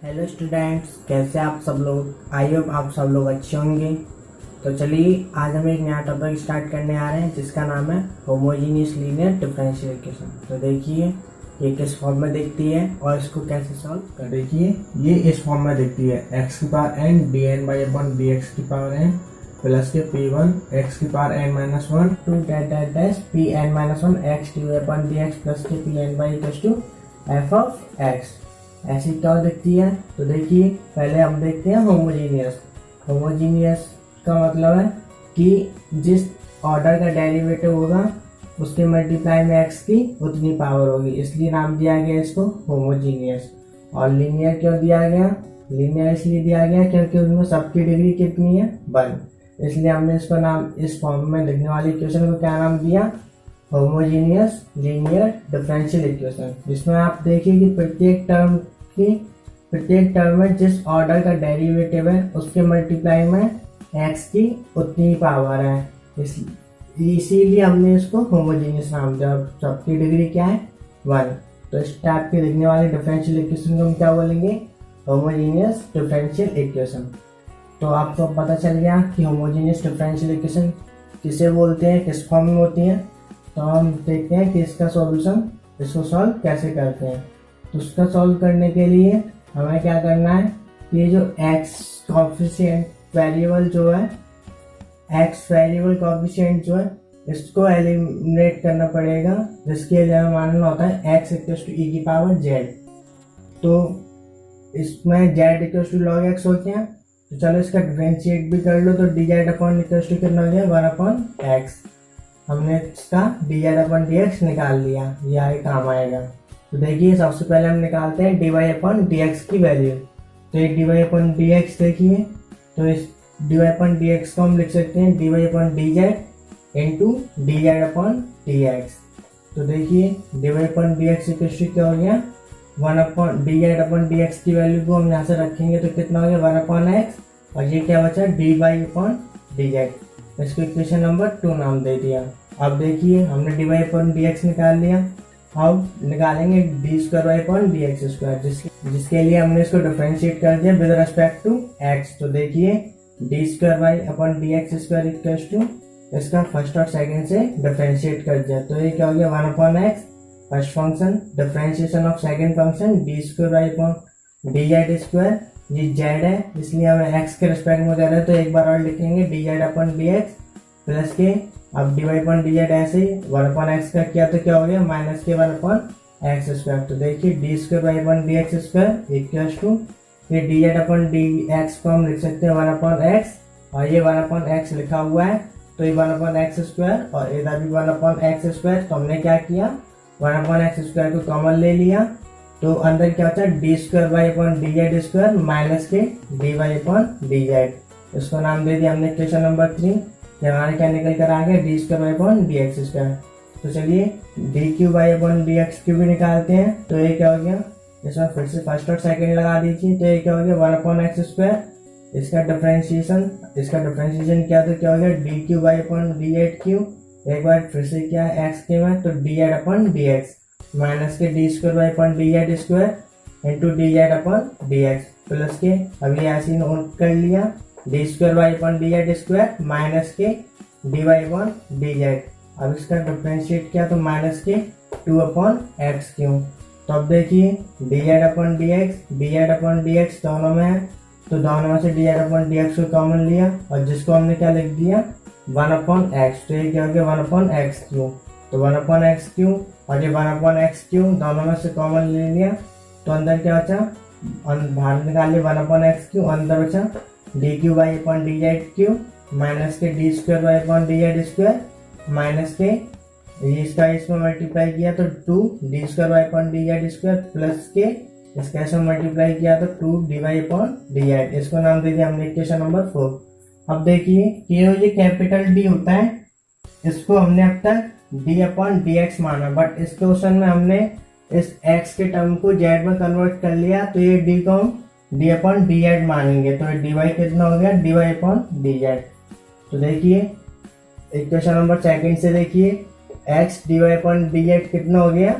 Hello students, कैसे आप सब लोग। आई होप आप सब लोग अच्छे होंगे। तो चलिए आज हम एक नया टॉपिक स्टार्ट करने आ रहे हैं जिसका नाम है होमोजीनियस लीनियर डिफरेंशियल इक्वेशन। तो देखिए ये किस फॉर्म में दिखती है और इसको कैसे सॉल्व कर। देखिए ये इस फॉर्म में दिखती है एक्स की power n d n y upon d x की पावर एन प्लस के पी वन एक्स की power n minus one two dot dot dash p n minus one x d upon d x plus के P n y equals to f of x. ऐसी क्या दिखती है। तो देखिए पहले हम देखते हैं होमोजीनियस। होमोजीनियस का मतलब है कि जिस ऑर्डर का डेरिवेटिव होगा उसके मल्टीप्लाई में एक्स की उतनी पावर होगी, इसलिए नाम दिया गया इसको होमोजीनियस। और लीनियर क्यों दिया गया। लीनियर इसलिए दिया गया क्योंकि उसमें सबकी डिग्री कितनी है 1, इसलिए हमने इसको नाम इस फॉर्म में लिखने वाली इक्वेशन को क्या नाम दिया, होमोजीनियस लीनियर डिफरेंशियल इक्वेशन। जिसमें आप देखिए कि प्रत्येक टर्म में जिस ऑर्डर का डेरिवेटिव है उसके मल्टीप्लाई में एक्स की उतनी पावर है, इसीलिए हमने इसको होमोजीनियस नाम दिया। सबकी डिग्री क्या है 1। तो इस टाइप के लिखने वाले डिफरेंशियल इक्वेशन को हम क्या बोलेंगे, होमोजीनियस डिफरेंशियल इक्वेशन। तो आपको पता चल गया कि होमोजीनियस डिफरेंशियल इक्वेशन किसे बोलते हैं, किस फॉर्म में होती है। तो हम देखते हैं कि इसका सॉल्यूशन, इसको सॉल्व कैसे करते हैं। तो उसका सॉल्व करने के लिए हमें क्या करना है, ये जो एक्स कॉफिशिएंट वेरिएबल जो है, एक्स वेरिएबल कॉफिशिएंट जो है इसको एलिमिनेट करना पड़ेगा, जिसके लिए हमें मानना होता है एक्स इक्वल्स टू ई की पावर जेड। तो इसमें z equals to log x होते हैं। तो चलो इसका डिफरेंशिएट भी कर लो। तो d z upon equals to कितना हो गया 1 अपॉन एक्स। हमने इसका d z upon d x निकाल लिया, ये आगे काम आएगा। तो देखिए सबसे पहले हम निकालते हैं d y upon d x की वैल्यू। तो एक d y upon d x देखिए, तो इस d y upon d x को हम लिख सकते हैं d y upon d z into d z upon d x. तो देखिए d y upon d x क्या हो गया 1 upon d z upon d x की वैल्यू को हम यहाँ से रखेंगे तो कितना हो गया 1 अपॉन एक्स, और ये क्या बचा d y upon d z. इसको इक्वेशन नंबर 2 नाम दे दिया। अब देखिए हमने d y upon d x निकाल लिया। अब निकालेंगे d square y upon d x square, जिसके लिए हमने इसको डिफरेंशिएट कर दिया विद रेस्पेक्ट टू एक्स। तो देखिए d square y upon d x square equals to इसका फर्स्ट और सेकंड से डिफरेंशिएट कर दिया। तो ये क्या हो गया 1 upon x first function, differentiation of second function d square y upon d z square. ये जेड है इसलिए हमें एक्स के रिस्पेक्ट में कर रहे हैं, तो एक बार और लिखेंगे d z upon d x plus के, अब d y upon d z ऐसे ही 1 अपॉन एक्स का किया तो क्या हो गया माइनस के 1 अपॉन एक्स स्क्वायर। तो देखिए d square y upon d x square equals to ये d z upon d x को हम लिख सकते हैं 1 अपॉन एक्स, और ये 1 अपॉन एक्स लिखा हुआ है तो ये 1 अपॉन एक्स स्क्वायर और इधर भी 1 अपॉन एक्स स्क्वायर। तो हमने क्या किया 1 अपॉन एक्स स्क्वायर को कॉमन ले लिया, तो अंदर क्या होता है d square y upon d z square minus के d y upon d z. इसको नाम दे दिया हमने इक्वेशन नंबर 3। हमारे क्या निकल कर आ गया d square y upon d x square. तो चलिए d cube y upon d x cube भी निकालते हैं। तो ये क्या हो गया, इसमें फिर से फर्स्ट और सेकंड लगा दीजिए। तो ये क्या हो गया 1 अपॉन एक्स स्क्वायर, इसका डिफरेंशिएशन क्या, तो क्या हो गया d cube y upon d z cube. एक बार फिर से क्या एक्स क्यू है तो d z upon d x minus के d square y upon d z square into d z upon d x plus k, अभी ऐसे नोट कर लिया d square y upon d z square minus के d y upon d Z. अब इसका differentiate किया तो माइनस के 2 अपॉन एक्स क्यू। तो अब देखिए D z upon d x दोनों में है, तो दोनों में से D z upon d x को कॉमन लिया और जिसको हमने क्या लिख दिया 1 अपॉन एक्स। तो ये क्या हो गया 1 अपॉन एक्स क्यू। तो 1 अपॉन एक्स क्यू और ये 1 अपॉन एक्स क्यू दोनों में से कॉमन ले लिया, तो अंदर क्या बचा, बाहर निकाल लिया 1 अपॉन एक्स क्यू, अंदर बचा d cube y upon d z cube minus के d square y upon d z square minus k इसका इसमें मल्टीप्लाई किया तो 2 d square y upon d z square plus k इसका इसमें मल्टीप्लाई किया तो 2 d y upon d z. इसको नाम दे दिया हमने इक्वेशन नंबर 4। अब देखिए ये कैपिटल डी होता है, इसको हमने अब तक डी अपॉन डी एक्स माना, बट इस क्वेश्चन में हमने इस एक्स के टर्म को जेड में कन्वर्ट कर लिया, तो ये डी को हम डी अपॉन डी जेड मानेंगे। तो डी वाई कितना हो गया d y upon d z. तो देखिए इक्वेशन नंबर सेकंड से देखिए x d y upon d z कितना हो गया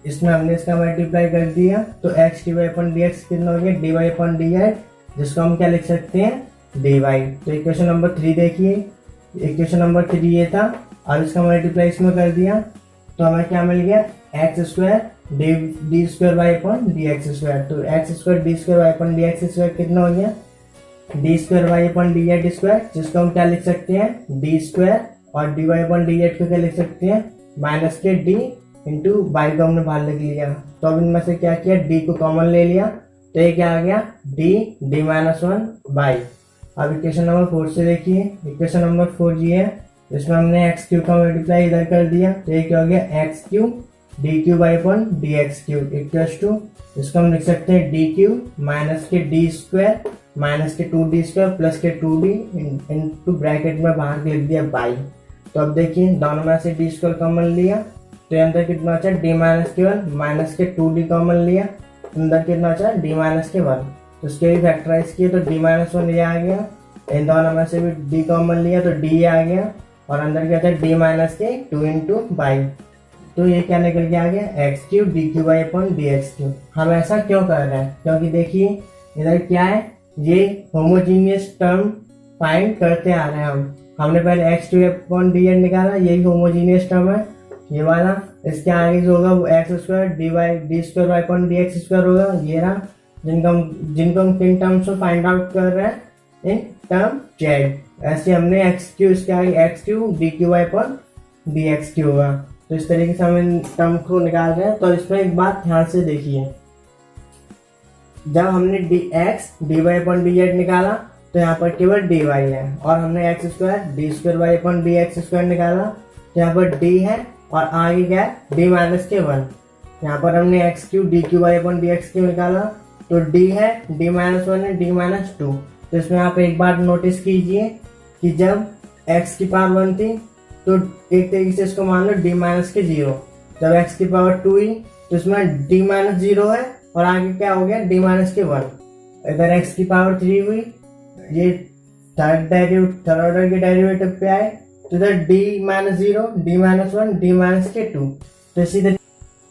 इसमें हमने इसका मल्टीप्लाई कर दिया तो x d y upon d x कितना हो गया d y upon d x, जिसको हम क्या लिख सकते हैं डी वाई। तो इक्वेशन नंबर 3 देखिए, इक्वेशन नंबर 3 ये था, अब इसका मल्टीप्लाई इसमें कर दिया तो हमें क्या मिल गया x square d square y upon d x square. तो x square d square y upon d x square कितना हो गया d square y upon d z square, जिसको हम क्या लिख सकते हैं डी स्क्वायर, और d y upon d z को क्या लिख सकते हैं माइनस के डी इंटू वाई को हमने बाहर लिख लिया। तो अब इनमें से क्या किया डी को कॉमन ले लिया तो ये क्या आ गया डी माइनस 1 बाई। अब इक्वेशन नंबर 4 से देखिए, इक्वेशन नंबर 4 जी है, इसमें हमने एक्स क्यू का मल्टीप्लाई इधर कर दिया तो ये क्या हो गया x cube d cube y upon d x cube equals to, इसको हम लिख सकते हैं डी क्यू माइनस के डी स्क्वायर माइनस के 2d स्क्वायर प्लस के 2d इंटू ब्रैकेट में बाहर लिख दिया बाई। तो अब देखिए दोनों में से डी स्क्वायर कॉमन लिया तो अंदर कितना बचा डी माइनस के 1 माइनस के 2d कॉमन लिया, अंदर कितना बचा डी माइनस के 1, तो इसके भी फैक्टराइज किए तो डी माइनस 1 ये आ गया, इन दोनों में से भी डी कॉमन लिया तो डी आ गया, और अंदर क्या था डी माइनस के 2 इंटू बाई। तो ये क्या निकल के आ गया x cube d cube by upon d x Q. हम ऐसा क्यों कर रहे हैं क्योंकि देखिए इधर क्या है ये होमोजीनियस टर्म फाइंड करते आ रहे हैं हमने पहले x cube upon d n निकाला, यही होमोजीनियस टर्म है ये वाला, इसके आगे जो होगा वो x square d y d square y upon d x square होगा, ये रहा जिनको हम किन टर्म्स को फाइंड आउट कर रहे हैं इन टर्म जेड। ऐसे हमने एक्स क्यू इसके आगे x cube d cube y upon d x cube होगा, तो इस तरीके से हम इन टर्म को निकाल रहे हैं। तो इसमें एक बात ध्यान से देखिए, जब हमने d x d y upon d z निकाला तो यहाँ पर केवल डी वाई है, और हमने x square d square y upon d x square निकाला तो यहाँ पर डी है और आगे क्या है डी माइनस के 1। यहाँ पर हमने x cube d cube y upon d x cube निकाला तो डी है डी माइनस 1 है डी माइनस 2। तो इसमें आप एक बार नोटिस कीजिए कि जब एक्स की पावर 1 थी तो एक तरीके से इसको मान लो डी माइनस के 0, जब एक्स की पावर 2 हुई तो इसमें डी माइनस 0 है और आगे क्या हो गया डी माइनस के 1। इधर एक्स की पावर 3 हुई, ये थर्ड ऑर्डर के डेरिवेटिव पे आए तो इधर D minus 0 D minus 1 d minus के 2, तो इसी तरह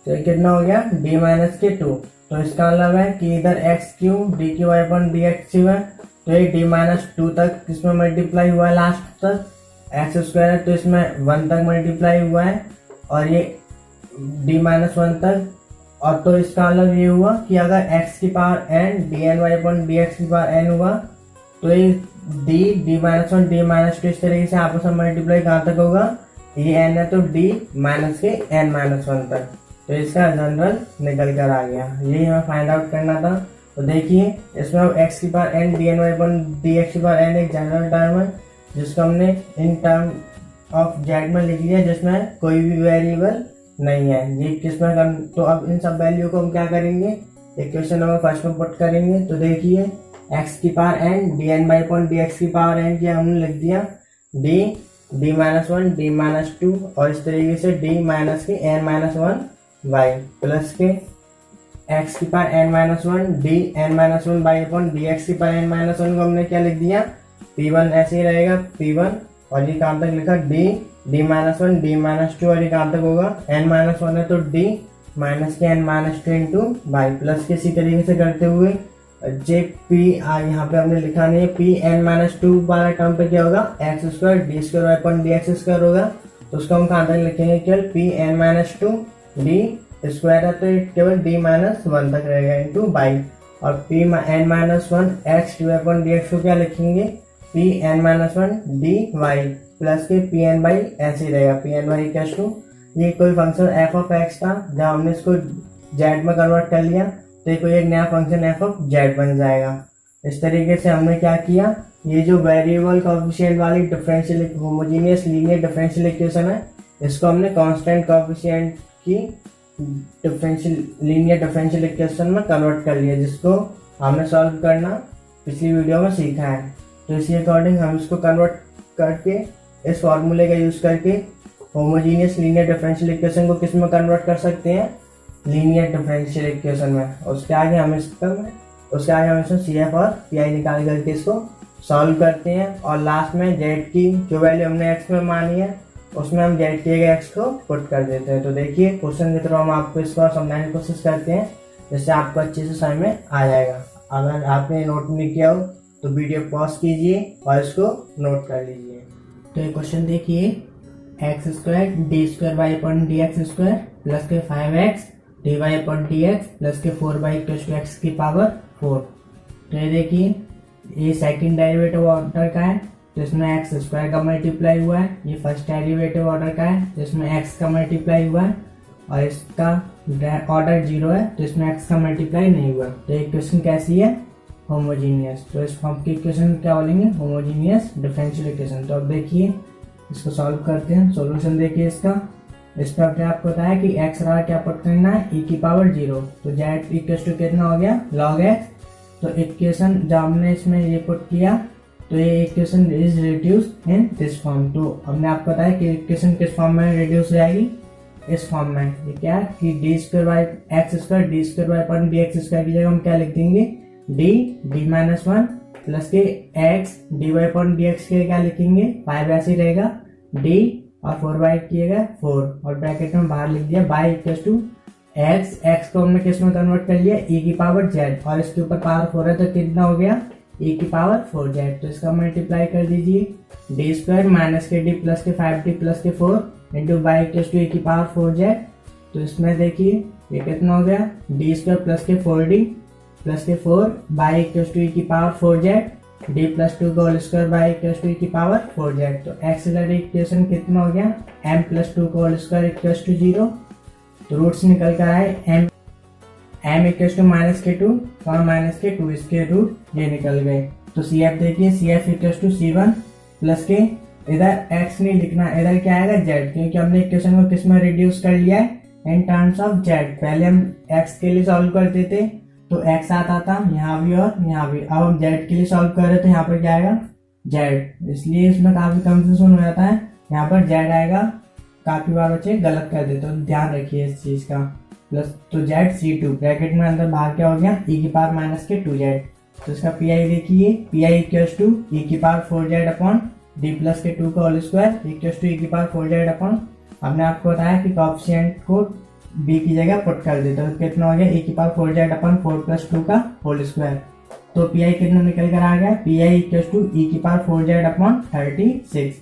तो कितना हो गया डी माइनस के 2। तो इसका मतलब है कि इधर x cube d cube y upon d x cube है तो ये डी माइनस 2 तक इसमें मल्टीप्लाई हुआ है लास्ट तक, एक्स स्क्वायर है तो इसमें 1 तक मल्टीप्लाई हुआ है और ये डी माइनस 1 तक। और तो इसका मतलब ये हुआ कि अगर x की power n d n y upon d x की पावर n हुआ तो ये डी माइनस 1 डी माइनस 2 इस तरीके से आपस में मल्टीप्लाई कहाँ तक होगा, ये n है तो d माइनस के n माइनस 1 तक। तो इसका जनरल निकल कर आ गया, यही हमें फाइंड आउट करना था। तो देखिए इसमें x की power n d n y upon d x की पावर n एक जनरल टर्म है जिसको हमने इन टर्म ऑफ जेड में लिख लिया जिसमें कोई भी वेरिएबल नहीं है, ये किसमें कर। तो अब इन सब वैल्यू को हम क्या करेंगे इक्वेशन नंबर फर्स्ट में पुट करेंगे। तो देखिए x की power n d n y upon d x की पावर n किया हमने लिख दिया डी माइनस 1 डी माइनस 2 और इस तरीके से डी माइनस के n minus 1 by plus k x की power n minus 1 D n minus 1 by upon d x की पावर n माइनस 1 को हमने क्या लिख दिया p1 ऐसे ही रहेगा p1, और ये कहाँ तक लिखा डी माइनस 1 डी माइनस 2 और ये कहाँ तक होगा n माइनस 1 है तो डी माइनस के n minus 2 into by plus के इसी तरीके से करते हुए जे पी यहाँ पे हमने लिखा नहीं है पी n माइनस 2 वाला टर्म पे क्या होगा x square d square y upon d x square होगा, तो उसको हम कहाँ तक लिखेंगे केवल P n minus 2 d square है तो केवल डी माइनस 1 तक रहेगा इंटू बाई, और P n minus 1 x d y upon d x को क्या लिखेंगे P n minus 1 d y plus के पी एन बाई ऐसे ही रहेगा पी एन वाई कैश टू। ये कोई फंक्शन एफ ऑफ एक्स था जब हमने इसको जेड में कन्वर्ट कर लिया तो ये कोई एक नया फंक्शन एफ ऑफ जेड बन जाएगा। इस तरीके से हमने क्या किया, ये जो वेरिएबल कोएफिशिएंट वाली differential homogeneous linear differential equation है इसको हमने कांस्टेंट कोएफिशिएंट की लीनियर डिफरेंशियल इक्वेशन में कन्वर्ट कर लिया, जिसको हमने सॉल्व करना पिछली वीडियो में सीखा है। तो इसी अकॉर्डिंग हम इसको कन्वर्ट करके इस फॉर्मूले का यूज करके होमोजीनियस लीनियर डिफरेंशियल इक्वेशन को किस में कन्वर्ट कर सकते हैं लीनियर डिफरेंशियल इक्वेशन में। उसके आगे हम इसमें सी एफ और पी आई निकाल करके इसको सॉल्व करते हैं और लास्ट में जेड की जो वैल्यू हमने एक्स में मानी है उसमें हम जेड की जगह एक्स को पुट कर देते हैं। तो देखिए क्वेश्चन के थ्रू हम आपको इसको समझाने की कोशिश करते हैं, जिससे आपको अच्छे से समझ में आ जाएगा। अगर आपने नोट नहीं किया हो तो वीडियो पॉज कीजिए और इसको नोट कर लीजिए। तो ये क्वेश्चन देखिए, x square d square y upon d x square plus के 5x d y upon d x plus के 4y इक्वल्स टू एक्स की पावर 4। तो ये देखिए ये सेकंड डेरिवेटिव ऑर्डर का है, तो इसमें एक्स स्क्वायर का मल्टीप्लाई हुआ है। ये फर्स्ट डेरिवेटिव ऑर्डर का है, तो इसमें एक्स का मल्टीप्लाई हुआ है, और इसका ऑर्डर 0 है, तो इसमें एक्स का मल्टीप्लाई नहीं हुआ। तो ये इक्वेशन कैसी है? होमोजीनियस। तो इस फॉर्म की इक्वेशन क्या बोलेंगे? Homogeneous differential equation. तो अब देखिए इसको सॉल्व करते हैं। सॉल्यूशन देखिए इसका क्या आपको पता है कि एक्स रहा क्या पुट करना है? e की पावर 0। तो जेड इक्वल्स टू कितना हो गया? log x। तो इक्वेशन जब हमने इसमें ये पुट किया तो ये equation is reduce in this form. तो हमने आपको बताया कि इक्वेशन किस फॉर्म में रिड्यूस हो जाएगी? इस फॉर्म में। ये क्या है कि d square y x square d square y upon d x square की जगह हम क्या लिख देंगे? डी माइनस 1 प्लस के x d y upon d x के क्या लिखेंगे? 5 ऐसे ही रहेगा, डी और 4y की जगह 4 और ब्रैकेट में बाहर लिख दिया बाई इक्वल्स टू एक्स को हमने किस में कन्वर्ट कर लिया? e की पावर z, और इसके ऊपर पावर 4 है तो कितना हो गया? e की पावर 4z। तो इसका मल्टीप्लाई कर दीजिए, डी स्क्वायर माइनस के डी प्लस के 5d प्लस के 4 into y equals to e की पावर 4z। तो इसमें देखिए ये कितना हो गया? डी स्क्वायर प्लस के 4d प्लस के 4 बाई इक्वल्स टू e की पावर 4z d प्लस 2 का whole square y equals to e की पावर 4z। तो एक्सिलरी इक्वेशन कितना हो गया? m प्लस 2 का होल स्क्वायर इक्वल्स टू 0। तो रूट्स निकल कर आए m इक्वल्स टू माइनस के 2 और माइनस के 2, इसके रूट ये निकल गए। तो CF देखिए CF equals to C1 plus के इधर x नहीं लिखना, इधर क्या आएगा? z, क्योंकि हमने इक्वेशन को किस में रिड्यूस कर लिया है? इन टर्म्स ऑफ z। पहले हम x के लिए सॉल्व करते थे तो x आता था यहाँ भी और यहाँ भी। अब हम z के लिए सॉल्व कर रहे तो यहाँ पर क्या आएगा? z। इसलिए इसमें काफी कंफ्यूजन हो जाता है, यहाँ पर z आएगा। काफी बार बच्चे गलत कर देते तो ध्यान रखिए इस चीज का। प्लस तो z C2 ब्रैकेट में अंदर बाहर क्या हो गया? e की पावर माइनस के 2z। तो इसका पी आई देखिए, P I equals to e की power 4z upon d plus के 2 का whole square equals to e की पावर 4z अपॉन, हमने आपको बताया कि कोएफिशिएंट को b की जगह पुट कर देते तो कितना हो गया? e की पावर 4z अपॉन 4 प्लस 2 का होल स्क्वायर। तो पी आई कितना निकल कर आ गया? P I equals to e की पावर 4z अपॉन 36।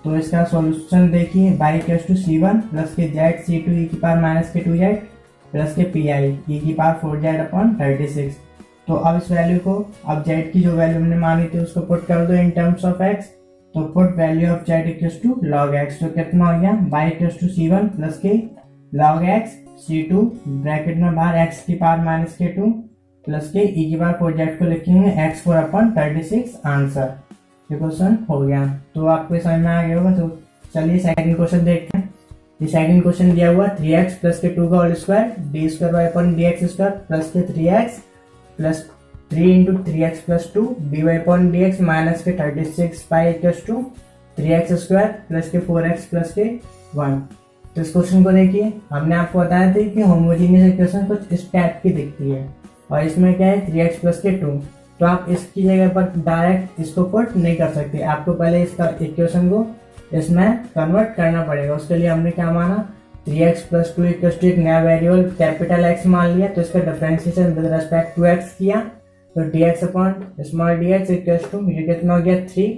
तो इसका सॉल्यूशन देखिए, y equals to C1 plus के z C2 e की पावर माइनस के 2z प्लस के पी आई e की पावर 4z अपॉन 36। तो अब इस वैल्यू को, अब z की जो वैल्यू हमने मानी थी उसको पुट कर दो इन टर्म्स ऑफ x। तो put value of z equals to log x। तो कितना हो गया? Y equals to C1 plus के log x C2 ब्रैकेट में बाहर x की पावर माइनस के 2 प्लस के e की पावर 4z को लिखेंगे x4 अपॉन 36 आंसर। ये क्वेश्चन हो गया। तो आपको समझ में आ गया होगा। तो चलिए सेकंड क्वेश्चन देखते हैं। ये सेकंड क्वेश्चन दिया हुआ 3x प्लस के 2 का whole square d square y upon d x square plus के 3x plus 3 into 3x plus 2 d y upon d x minus के 36 y equals to 3x square plus के 4x plus के 1। तो इस question को देखिए, हमने आपको बताया था कि होमोजीनियस इक्वेशन कुछ इस टाइप की दिखती है, और इसमें क्या है? 3x प्लस के 2। तो आप इसकी जगह पर डायरेक्ट इसको पुट नहीं कर सकते, आपको पहले इसका इक्वेशन को इसमें कन्वर्ट करना पड़ेगा। उसके लिए हमने क्या माना? 3x प्लस 2 इक्वल्स टू एक नया वेरिएबल कैपिटल x मान लिया, तो इसका differentiation with respect to x किया। तो dx upon small dx equals to ये कितना हो गया? 3।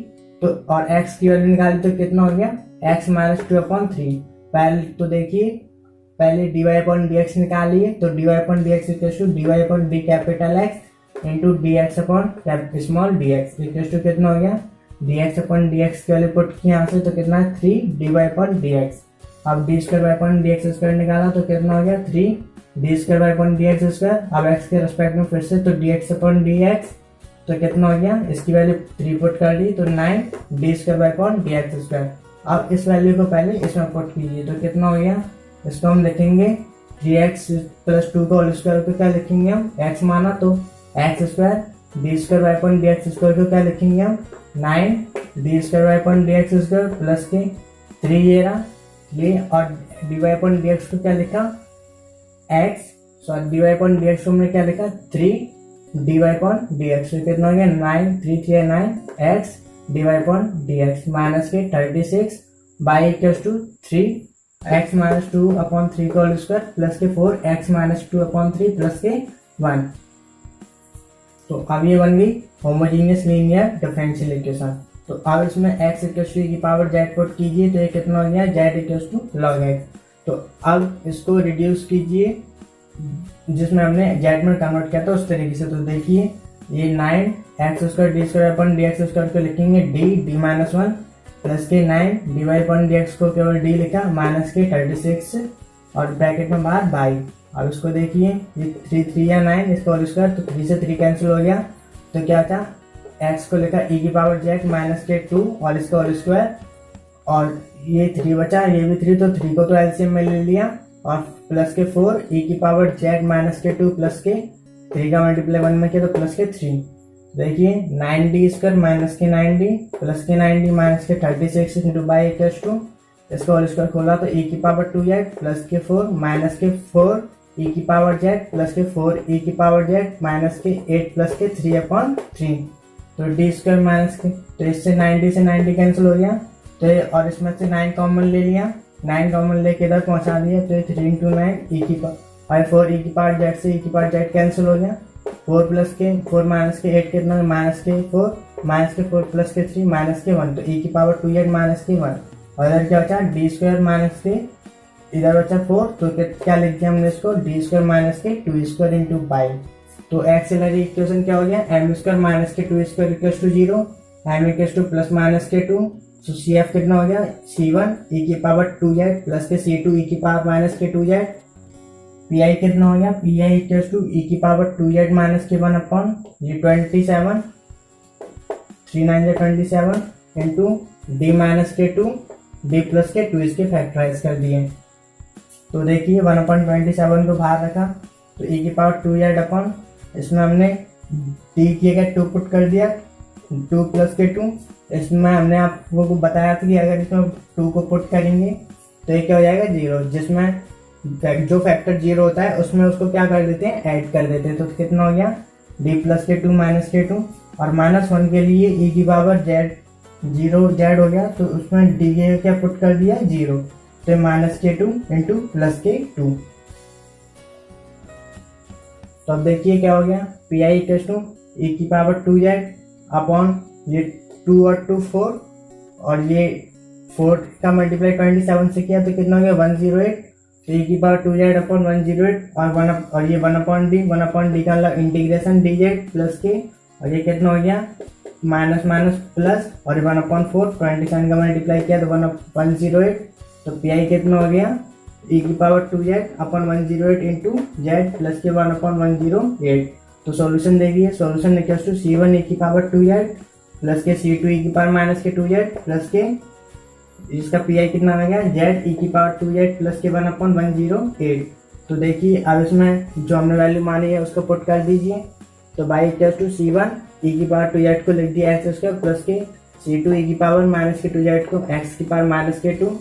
तो और x की वैल्यू निकाली तो कितना हो गया? x minus 2 upon 3। पहले तो देखिए, पहले dy अपॉन dx निकालिए, तो dy upon dx equals to dy upon d capital x into dx upon small dx equals to कितना हो गया? dx अपॉन dx के वाले पुट किया यहाँ से तो कितना है? 3 dy अपॉन dx। अब d square y upon dx square निकाला तो कितना हो गया? 3 d square y upon dx square. अब x के रिस्पेक्ट में फिर से तो dx अपॉन dx तो कितना हो गया? इसकी वैल्यू 3 पुट कर दी तो 9 d square y upon dx square. अब इस वैल्यू को पहले इसमें पुट कीजिए तो कितना हो गया? इसको हम लिखेंगे 3x प्लस 2 का होल स्क्वायर को क्या लिखेंगे हम? x माना तो x square d square y upon dx square को क्या लिखेंगे हम? 9 D square y upon dx square plus के 3 ये रहा ये, और डी वाई अपॉन dx को क्या लिखा? x, sorry d y upon dx को हमने क्या लिखा? 3 डी वाई अपॉन dx। तो कितना हो गया? 9 3 3 9 x d y upon dx minus के 36 y equals to 3 x minus 2 upon 3 का होल स्क्वायर प्लस के 4 एक्स माइनस 2 अपॉन 3 प्लस के 1। तो अब ये बन गई होमोजीनियस लीनियर डिफरेंशियल इक्वेशन। तो अब इसमें x इक्वल्स टू की पावर z पुट कीजिए तो ये कितना हो गया z equals to log x। तो अब इसको रिड्यूस कीजिए जिसमें हमने z में कन्वर्ट किया था उस तरीके से। तो देखिए ये 9 x² D square upon dx² को लिखेंगे d माइनस 1 प्लस के 9 डिवाइड अपन dx को केवल d लिखा माइनस के 36 और ब्रैकेट में बाहर बाई। अब इसको देखिए ये 3 3 या 9 इसका होल स्क्वायर तो 3 से 3 कैंसिल हो गया तो क्या था x को लिखा e की पावर z माइनस के 2 और इसका होल स्क्वायर और ये 3 बचा ये भी 3 तो 3 को तो एलसीएम में ले लिया और प्लस के 4 e की पावर z माइनस के 2 प्लस के 3 का मल्टीप्लाई 1 में किया तो प्लस के 3। देखिए 9d स्क्वायर माइनस के 9d प्लस के 9d माइनस के 36 इंटू बाई इक्वल्स टू इसका होल स्क्वायर खोला तो e की पावर 2z प्लस के 4 माइनस के 4 e की पावर z प्लस के 4 e की पावर z माइनस के 8 प्लस के 3/3। तो डी स्क्वायर माइनस के तो इससे 9d से 9d कैंसिल हो गया तो ये और इसमें से 9 कॉमन ले लिया 9 कॉमन लेके इधर पहुंचा दिया तो ये 3 इंटू 9 e की पावर 4 e की पावर z से e की पावर z कैंसिल हो गया 4 प्लस के 4 माइनस के 8 कितना माइनस के 4 प्लस के 3 माइनस के 1 तो e की पावर 2z माइनस के 1 और इधर क्या बचा डी स्क्वायर माइनस के इधर बचा 4 तो क्या लिख दिया हमने इसको डी स्क्वायर माइनस के 2 स्क्वायर इंटू बाई। तो एक्सिलरी इक्वेशन क्या हो गया एम स्क्वायर माइनस के 2 square equals to 0 m equals to plus minus के 2 तो सी एफ कितना हो गया c1 e की पावर 2z प्लस के c2 e की पावर माइनस के 2z। पी आई कितना हो गया p I equals to e की पावर 2z माइनस के 1 अपॉन ये 27 3 9 27 इंटू d माइनस के 2 d प्लस के 2 इसके फैक्टराइज कर दिए। तो देखिए 1/27 को बाहर रखा तो e की पावर 2z अपॉन इसमें हमने d की जगह 2 पुट कर दिया 2 प्लस के 2 इसमें हमने आपको बताया था कि अगर इसमें 2 को पुट करेंगे तो ये क्या हो जाएगा 0 जिसमें जो फैक्टर 0 होता है उसमें उसको क्या कर देते हैं ऐड कर देते हैं। तो कितना हो गया d प्लस के 2 माइनस के 2 और -1 के लिए e की पावर z 0 z हो गया तो उसमें d के क्या पुट कर दिया 0 तो माइनस के 2 इंटू प्लस के 2। तो अब देखिए क्या हो गया p I equals to e की पावर 2z अपॉन ये 2 और 2 4 और ये 4 का मल्टीप्लाई 27 से किया तो कितना हो गया 108 तो e की पावर 2z अपॉन 108 और ये 1/d का मतलब इंटीग्रेशन dz प्लस के और ये कितना हो गया माइनस माइनस प्लस और 1/4 27 का मल्टीप्लाई किया तो 108 तो पी आई कितना हो गया e की power 2z upon 108 into z plus के 1/108। तो सॉल्यूशन देखिए solution equals to c1 e की पावर 2z प्लस के c2 e की पावर माइनस के 2z प्लस के इसका पी आई कितना आ गया z e की पावर 2z प्लस के 1/108। तो देखिए अब इसमें जो हमने वैल्यू मानी है उसको पुट कर दीजिए तो y equals to c1 e की पावर 2z को लिख दिया x स्क्वायर प्लस के c2 e की पावर माइनस के 2z को x की पावर माइनस के 2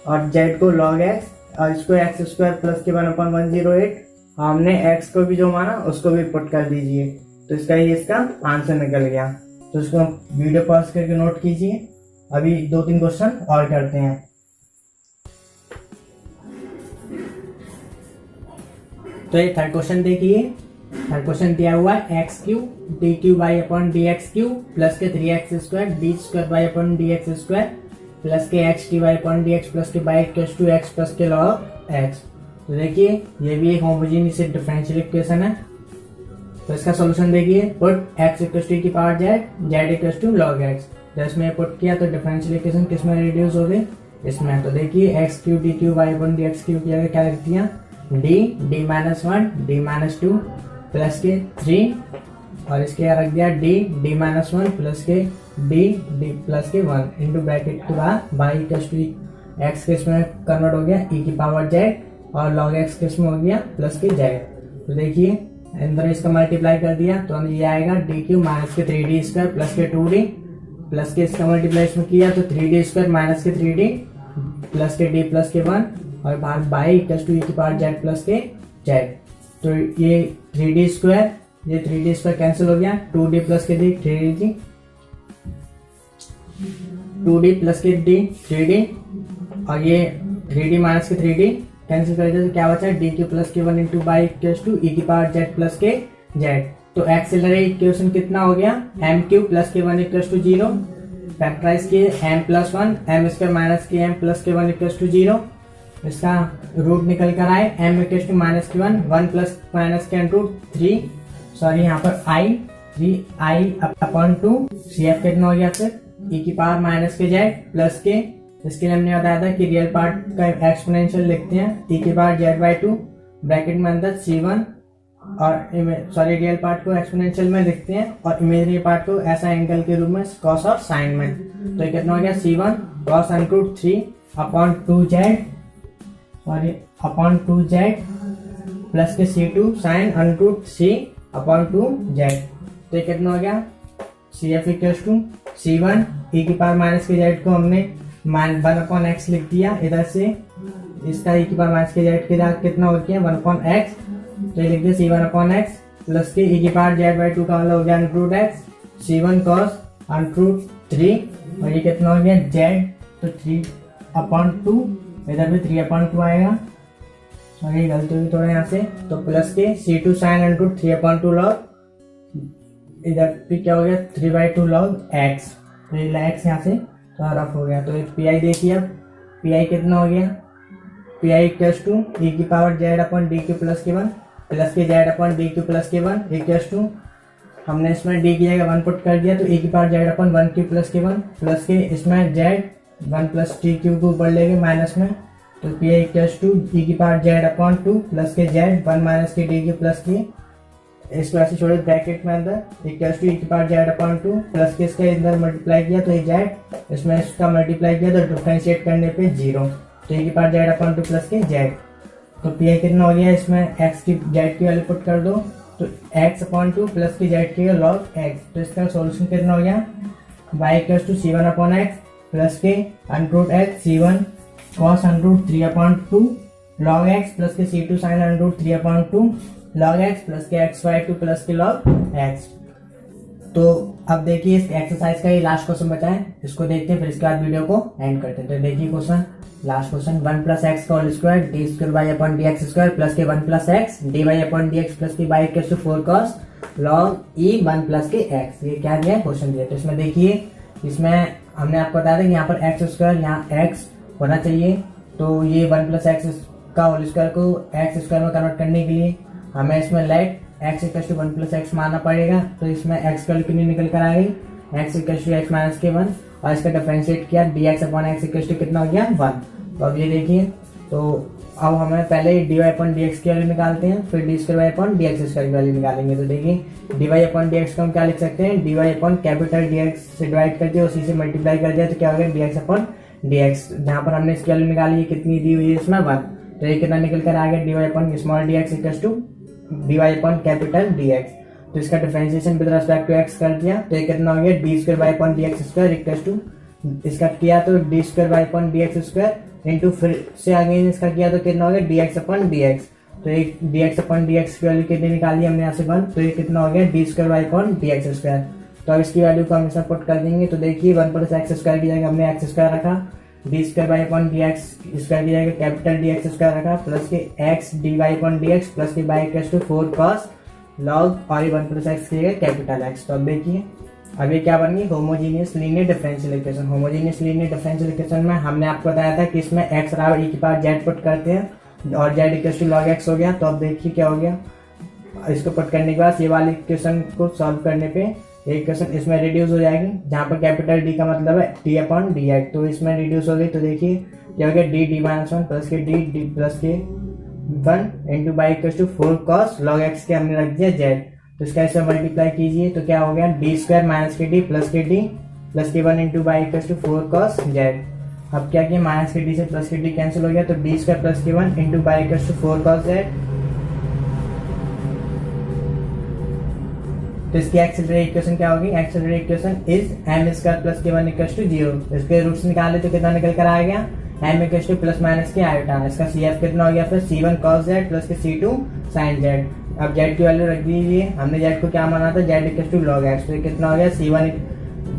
और z को log x और इसको x स्क्वायर प्लस के 1/108 हमने x को भी जो माना उसको भी पुट कर दीजिए तो इसका आंसर निकल गया। तो इसको वीडियो पॉज करके नोट कीजिए अभी 2-3 क्वेश्चन और करते हैं। तो ये थर्ड क्वेश्चन देखिए थर्ड क्वेश्चन दिया हुआ है x cube d cube y upon d x cube plus के 3x square d square y upon d x square plus के x d y upon d x plus k y equals to x plus k log x. तो देखिए ये भी एक homogeneous differential equation है। तो इसका सॉल्यूशन देखिए पुट x इक्वल्स टू की power z equals to log x। जब इसमें पुट किया तो डिफरेंशियल इक्वेशन किस में रिड्यूस हो गई इसमें। तो देखिए x cube d cube y upon d x cube की जगह क्या लिख दिया d minus 1 d minus 2 plus के 3 और इसके रख दिया डी माइनस 1 प्लस के डी प्लस के 1 इंटू ब्रैकेट के बाद बाई इक्वल्स टू एक्स के इसमें कन्वर्ट हो गया e की पावर z और log x के इसमें हो गया प्लस के z। तो देखिए अंदर इसका मल्टीप्लाई कर दिया तो ये आएगा डी क्यूब माइनस के 3d स्क्वायर प्लस के 2d प्लस के इसका मल्टीप्लाई इसमें किया तो 3d स्क्वायर माइनस के 3d प्लस के d प्लस के 1 और भाग बाई इक्वल्स टू e की पावर z प्लस के z। तो ये 3d स्क्वायर कैंसिल हो गया 2d प्लस के 3d 2D प्लस के D 3D और ये 3D माइनस के 3D कैंसिल कर देते तो क्या बचा डी क्यू प्लस के 1 into y equals to e की पावर जेड प्लस के जेड। तो एक्सेलरेट इक्वेशन कितना हो गया एम क्यू प्लस के 1 इक्वल्स टू 0 फैक्टराइज किए m plus 1 m square minus के एम प्लस के 1 इक्वल्स टू 0। इसका रूट निकल कर आए एम इक्वल्स टू माइनस के 1 प्लस माइनस के रूट 3 सॉरी यहाँ पर आई 3i अपॉन 2 सी एफ कितना हो गया फिर ई की पावर माइनस के जेड प्लस के इसके लिए हमने बताया था कि रियल पार्ट का एक्सपोनेंशियल लिखते हैं ई की पावर जेड बाई 2 ब्रैकेट में अंदर C1 और सॉरी रियल पार्ट को एक्सपोनेंशियल में लिखते हैं और इमेजिनरी पार्ट को ऐसा एंगल के रूप में कॉस और साइन में। तो कितना हो गया C1 कॉस रूट 3 अपॉन 2z sorry upon 2z plus के C2 साइन रूट 3 अपॉन 2z। तो कितना हो गया C F equals to C1 e की पावर माइनस के जेड को हमने 1/x लिख दिया इधर से इसका ई की पावर माइनस के जेड के साथ कितना हो गया 1/x तो ये लिख दिया C1/x प्लस के ई की पावर जेड बाई 2 का मतलब हो गया root x C1 cos root 3 और ये कितना हो गया z तो 3/2 इधर भी 3/2 आएगा सॉरी गलती हुई थोड़ा यहाँ से तो प्लस के C2 साइन रूट 3/2 लॉग इधर भी क्या हो गया 3/2 लॉग x तो ये x यहाँ से तो रफ हो गया। तो पी आई देखिए अब पी आई कितना हो गया p I equals to e की power Z upon D Q plus के 1 प्लस के Z upon D Q plus के 1 इक्वल्स टू हमने इसमें डी की जगह 1 पुट कर दिया तो ई की power Z upon 1 Q plus के 1 प्लस के इसमें जेड 1 प्लस टी क्यू को ऊपर लेके माइनस में तो p I equals to e की पावर जेड अपॉन 2 प्लस के जेड 1 माइनस के डी क्यू प्लस के इसको ऐसे छोड़े ब्रैकेट में अंदर इक्वल्स टू ई की power Z upon 2 plus k इसका इधर मल्टीप्लाई किया तो ये जेड इसमें इसका मल्टीप्लाई किया तो डिफरेंशिएट करने पे 0 तो ई की पावर जेड अपॉन 2 प्लस के जेड। तो पी आई कितना हो गया इसमें एक्स की जेड की वैल्यू पुट कर दो तो एक्स अपॉन 2 प्लस की जेड की लॉग एक्स तो इसका सोल्यूशन कितना हो गया y equals to C1 upon x plus k root x C1 cos root 3/2 log x plus के C2 sine root 3/2 log x plus k x by 2 plus के log x। तो अब देखिए इस एक्सरसाइज का ये लास्ट क्वेश्चन बचा है इसको देखते हैं फिर इसके बाद वीडियो को एंड करते हैं। तो देखिए question last question 1 plus x का whole square d square y upon d x square plus के 1 plus x d y upon d x plus k y equals to 4 cos log e 1 plus k x ये क्या दिया है question दिया। तो इसमें देखिए इसमें हमने आपको बताया था कि यहाँ पर एक्स स्क्वायर यहाँ x होना चाहिए तो ये 1 प्लस एक्स का होल स्क्वायर को एक्स स्क्वायर में कन्वर्ट करने के लिए हमें इसमें let x equals to 1 plus x मानना पड़ेगा। तो इसमें x का कितनी निकल कर आ गई x equals to x minus के 1 और इसका डिफरेंशिएट किया dx upon x equals to कितना हो गया 1। तो अब ये देखिए तो अब हमें पहले dy अपॉन dx की वैल्यू निकालते हैं फिर D square upon dx square की वैल्यू निकालेंगे। तो देखिए dy अपॉन dx को हम क्या लिख सकते हैं dy अपॉन कैपिटल dx से डिवाइड कर दिया उसी से मल्टीप्लाई कर दिया तो क्या हो गया dx अपॉन dx जहाँ पर हमने इसकी वैल्यू निकाली है कितनी दी हुई है इसमें 1 तो ये कितना निकल कर आ गया dy upon small dx equals to dy upon capital dx। तो इसका differentiation with respect to x कर दिया तो ये कितना हो गया d square y upon dx square equals to इसका किया तो d square y upon dx square into फिर से अगेन इसका किया तो कितना हो गया dx अपॉन dx। तो ये dx अपॉन dx की वैल्यू कितनी निकाली हमने यहाँ से 1 तो ये कितना हो गया d square y upon dx square. तो अब इसकी वैल्यू को हम इसमें पुट कर देंगे तो देखिए 1 प्लस एक्स स्क्वायर की जगह हमने एक्स स्क्वायर रखा d square y upon d x square की जगह कैपिटल डी एक्स स्क्वायर रखा प्लस के x d y upon d x plus k y equals to 4 cos log और 1 प्लस एक्स की जगह कैपिटल एक्स। तो अब देखिए अब ये क्या बन गई homogeneous linear differential equation. Homogeneous linear differential equation में हमने आपको बताया था कि इसमें x बराबर e की पावर z पुट करते हैं और z equals to log x हो गया। तो अब देखिए क्या हो गया इसको पुट करने के बाद ये वाले इक्वेशन को सॉल्व करने पे ये इक्वेशन इसमें रिड्यूस हो जाएगी जहाँ पर कैपिटल D का मतलब है d अपॉन डी एक्स तो इसमें रिड्यूस हो गई। तो देखिए क्या हो गया d माइनस 1 प्लस के d प्लस के 1 into y equals to 4 cos log x के हमने रख दिया z। तो इसका इसमें मल्टीप्लाई कीजिए तो क्या हो गया डी स्क्वायर माइनस के डी प्लस के डी प्लस के 1 into y equals to 4 cos z। अब क्या किया माइनस के डी से प्लस के डी कैंसिल हो गया तो डी स्क्वायर प्लस के 1 into y equals to 4 cos z। तो इसकी एक्सेलरेट इक्वेशन क्या होगी auxiliary equation is m square plus के 1 इक्वल्स टू 0। इसके रूट्स निकाले तो कितना निकल कर आ गया m equals to plus minus के आयोटा। इसका CF कितना हो गया फिर C1 cos z प्लस के C2 sin z। अब z की वैल्यू रख दीजिए हमने z को क्या माना था z equals to log x तो कितना हो गया C1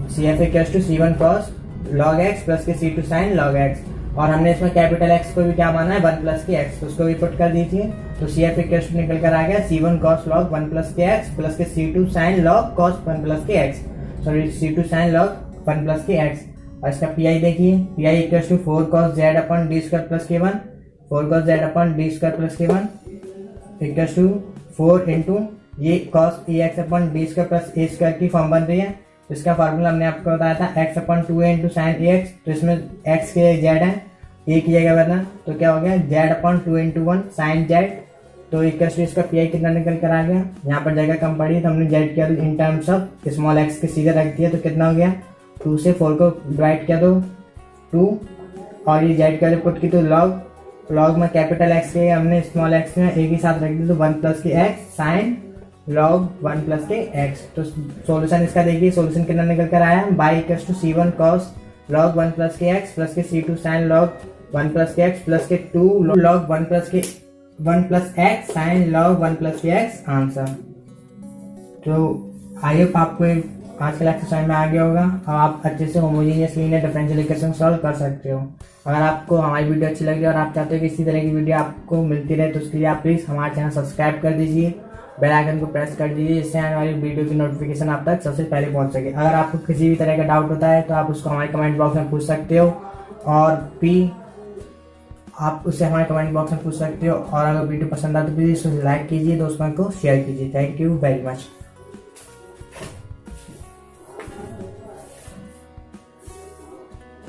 C F equals to C one cos log x plus के C two sine log x, और हमने इसमें कैपिटल एक्स को भी क्या माना है 1 प्लस के एक्स, तो उसको भी पुट कर दीजिए। तो सी एफ इक्वल्स टू निकल कर आ गया C one cos log 1 plus के एक्स प्लस के C two sine log cos 1 plus के x, sorry C two sine log 1 plus के एक्स। और इसका पी आई देखिए, P I equals to 4 cos z upon D square plus के 1, 4 cos z upon D square plus के 1 equals to 4 into ये cos a x upon D square plus A square की form बन रही है। इसका formula हमने आपको बताया था एक्स अपन 2 इंटू साइन ए एक्स, तो इसमें एक्स के जेड है, ए की जगह बना, तो क्या हो गया जेड अपन 2 इंटू 1 साइन जेड, तो इक्वल्स टू इसका पी आई कितना निकल कर आ गया। यहाँ पर जगह कम पड़ी तो हमने जेड किया इन टर्म्स ऑफ स्मॉल एक्स के सीधे रख दिया, तो कितना हो गया 2 से 4 को डिवाइड किया तो 2, और ये जेड का पुट की तो लॉग में कैपिटल एक्स के हमने स्मॉल एक्स में एक ही साथ रख दी, तो 1 प्लस के एक्स साइन लॉग 1 प्लस के एक्स। तो सॉल्यूशन इसका देखिए, सॉल्यूशन कितना निकल कर आया y equals to C one cos log 1 plus के एक्स प्लस के C two sine log 1 plus के एक्स प्लस के 2 log 1 plus x sine log 1 plus के एक्स आंसर। तो आई होप आपको आज का लेक्चर समझ में आ गया होगा और आप अच्छे से homogeneous linear differential equation solve कर सकते हो। अगर आपको हमारी वीडियो अच्छी लगी और आप चाहते हो कि इसी तरह की वीडियो आपको मिलती रहे, तो उसके लिए आप प्लीज़ हमारे चैनल सब्सक्राइब कर दीजिए, बेल आइकन को प्रेस कर दीजिए, जिससे आने वाली वीडियो की नोटिफिकेशन आप तक सबसे पहले पहुंच सके। अगर आपको किसी भी तरह का डाउट होता है तो आप उसको हमारे कमेंट बॉक्स में पूछ सकते हो, और भी आप उससे हमारे कमेंट बॉक्स में पूछ सकते हो। और अगर वीडियो पसंद आए तो प्लीज़ उसे लाइक कीजिए, दोस्तों को शेयर कीजिए। Thank you very much.